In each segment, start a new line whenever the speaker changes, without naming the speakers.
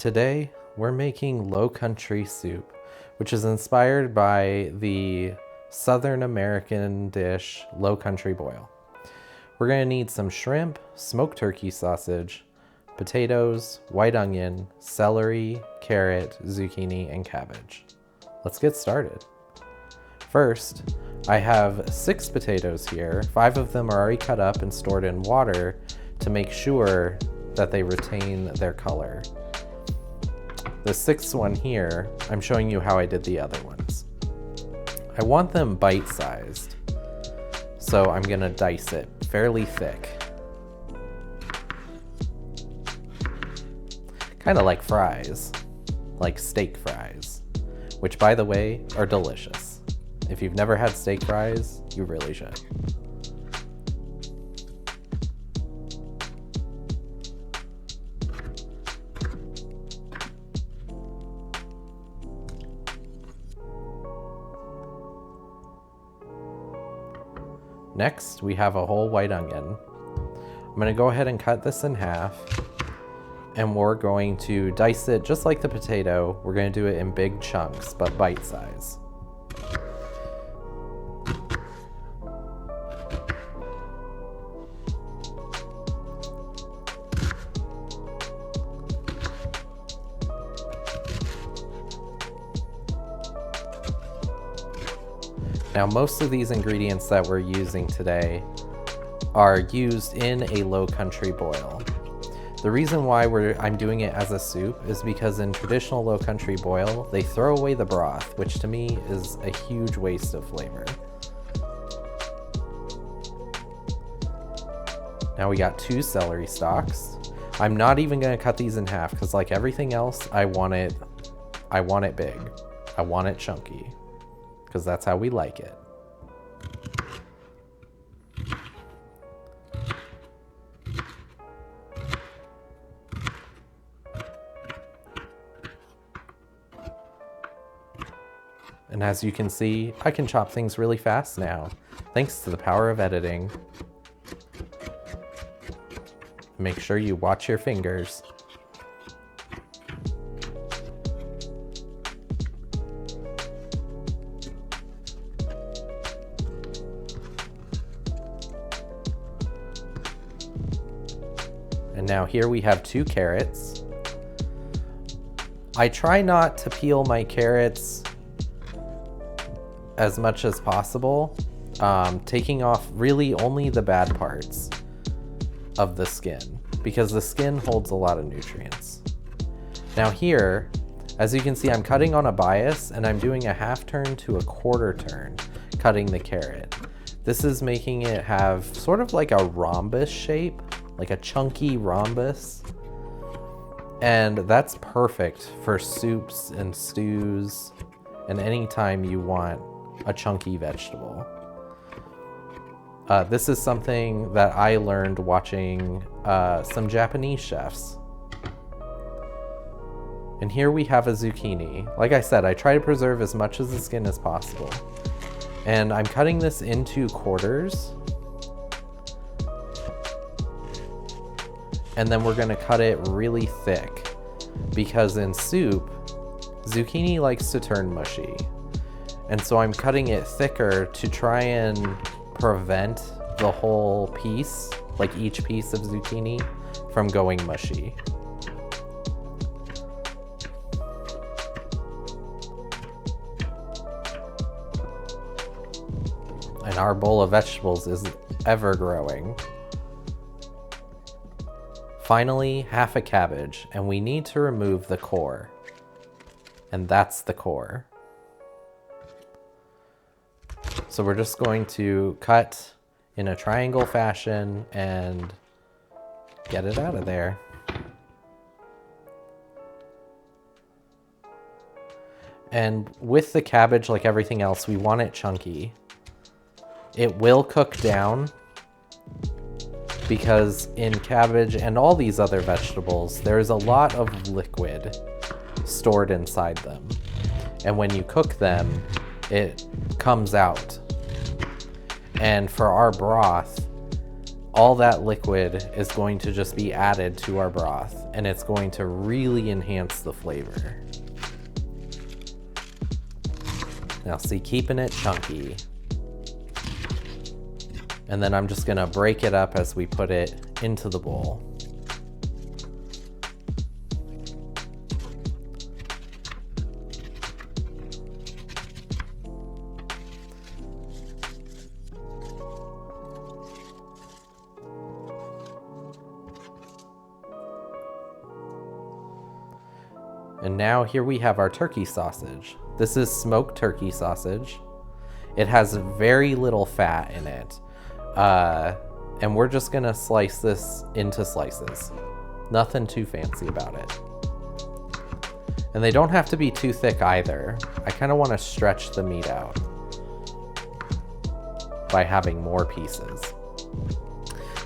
Today, we're making low country soup, which is inspired by the Southern American dish, low country boil. We're gonna need some shrimp, smoked turkey sausage, potatoes, white onion, celery, carrot, zucchini, and cabbage. Let's get started. First, I have 6 potatoes here. 5 of them are already cut up and stored in water to make sure that they retain their color. The 6th one here, I'm showing you how I did the other ones. I want them bite-sized, so I'm gonna dice it fairly thick. Kind of like fries, like steak fries, which by the way, are delicious. If you've never had steak fries, you really should. Next, we have a whole white onion. I'm gonna go ahead and cut this in half, and we're going to dice it just like the potato. We're gonna do it in big chunks, but bite size. Now, most of these ingredients that we're using today are used in a low country boil. The reason why I'm doing it as a soup is because in traditional low country boil, they throw away the broth, which to me is a huge waste of flavor. Now we got 2 celery stalks. I'm not even gonna cut these in half because like everything else, I want it big. I want it chunky, because that's how we like it. And as you can see, I can chop things really fast now, thanks to the power of editing. Make sure you watch your fingers. And now here we have 2 carrots. I try not to peel my carrots as much as possible, taking off really only the bad parts of the skin, because the skin holds a lot of nutrients. Now here, as you can see, I'm cutting on a bias and I'm doing a half turn to a quarter turn, cutting the carrot. This is making it have sort of like a rhombus shape, like a chunky rhombus. And that's perfect for soups and stews and anytime you want a chunky vegetable. This is something that I learned watching some Japanese chefs. And here we have a zucchini. Like I said, I try to preserve as much of the skin as possible. And I'm cutting this into quarters. And then we're gonna cut it really thick, because in soup, zucchini likes to turn mushy. And so I'm cutting it thicker to try and prevent the whole piece, like each piece of zucchini, from going mushy. And our bowl of vegetables is ever growing. Finally, half a cabbage, and we need to remove the core. And that's the core. So we're just going to cut in a triangle fashion and get it out of there. And with the cabbage, like everything else, we want it chunky. It will cook down, because in cabbage and all these other vegetables, there's a lot of liquid stored inside them. And when you cook them, it comes out. And for our broth, all that liquid is going to just be added to our broth, and it's going to really enhance the flavor. Now see, keeping it chunky. And then I'm just gonna break it up as we put it into the bowl. And now here we have our turkey sausage. This is smoked turkey sausage. It has very little fat in it. And we're just gonna slice this into slices. Nothing too fancy about it. And they don't have to be too thick either. I kind of want to stretch the meat out by having more pieces.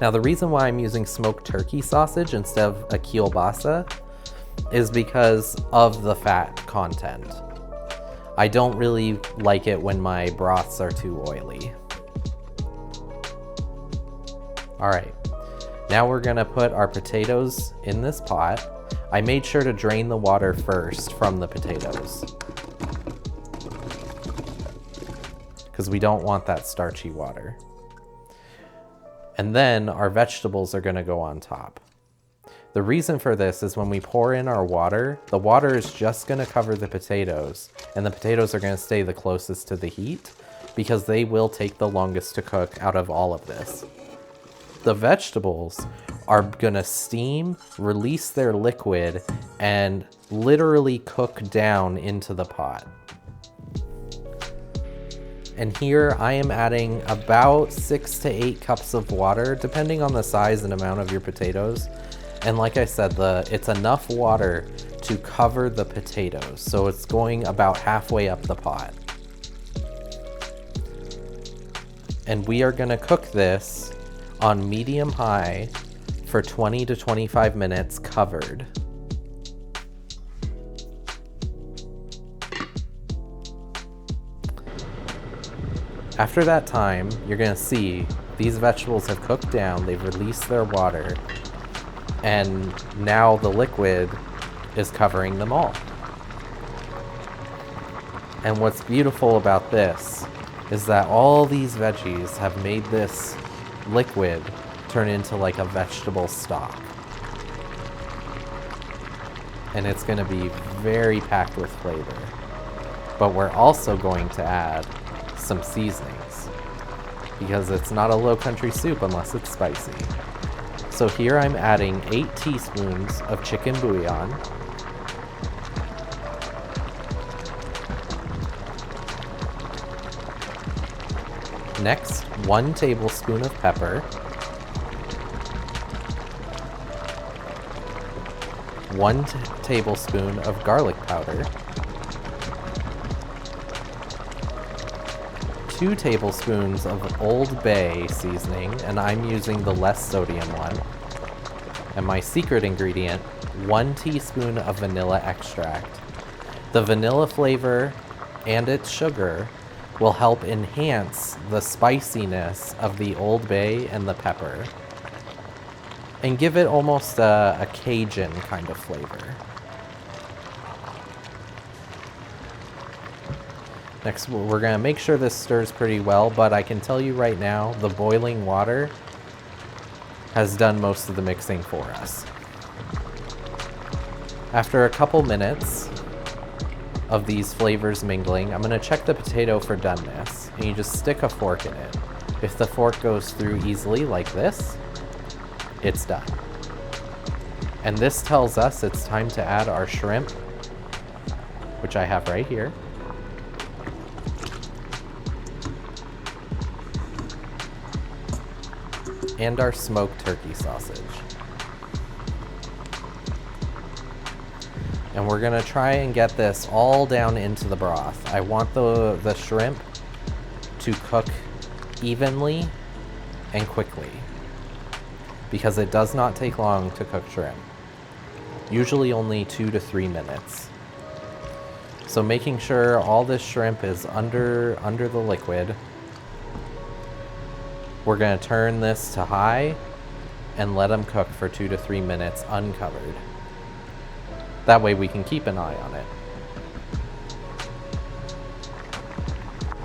Now the reason why I'm using smoked turkey sausage instead of a kielbasa is because of the fat content. I don't really like it when my broths are too oily. All right, now we're gonna put our potatoes in this pot. I made sure to drain the water first from the potatoes because we don't want that starchy water. And then our vegetables are gonna go on top. The reason for this is when we pour in our water, the water is just gonna cover the potatoes, and the potatoes are gonna stay the closest to the heat because they will take the longest to cook out of all of this. The vegetables are gonna steam, release their liquid, and literally cook down into the pot. And here I am adding about 6 to 8 cups of water, depending on the size and amount of your potatoes. And like I said, it's enough water to cover the potatoes. So it's going about halfway up the pot. And we are gonna cook this on medium high for 20 to 25 minutes covered. After that time, you're gonna see these vegetables have cooked down, they've released their water, and now the liquid is covering them all. And what's beautiful about this is that all these veggies have made this liquid turn into like a vegetable stock. And it's gonna be very packed with flavor. But we're also going to add some seasonings because it's not a low country soup unless it's spicy. So here I'm adding 8 teaspoons of chicken bouillon, next 1 tablespoon of pepper, 1 tablespoon of garlic powder, 2 tablespoons of Old Bay seasoning, and I'm using the less sodium one. And my secret ingredient, 1 teaspoon of vanilla extract. The vanilla flavor and its sugar will help enhance the spiciness of the Old Bay and the pepper and give it almost a Cajun kind of flavor. Next, we're gonna make sure this stirs pretty well, but I can tell you right now, the boiling water has done most of the mixing for us. After a couple minutes of these flavors mingling, I'm gonna check the potato for doneness, and you just stick a fork in it. If the fork goes through easily like this, it's done. And this tells us it's time to add our shrimp, which I have right here. And our smoked turkey sausage. And we're gonna try and get this all down into the broth. I want the shrimp to cook evenly and quickly because it does not take long to cook shrimp. Usually only 2 to 3 minutes. So making sure all this shrimp is under the liquid. We're gonna turn this to high and let them cook for 2 to 3 minutes uncovered. That way we can keep an eye on it.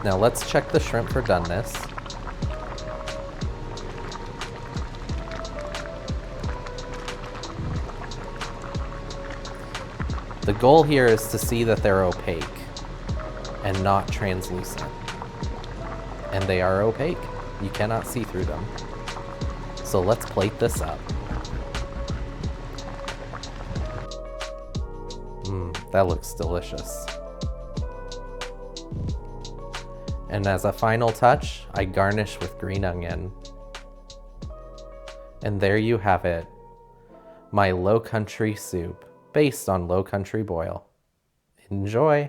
Now let's check the shrimp for doneness. The goal here is to see that they're opaque and not translucent. And they are opaque. You cannot see through them. So let's plate this up. That looks delicious. And as a final touch, I garnish with green onion. And there you have it, my low country soup based on low country boil. Enjoy!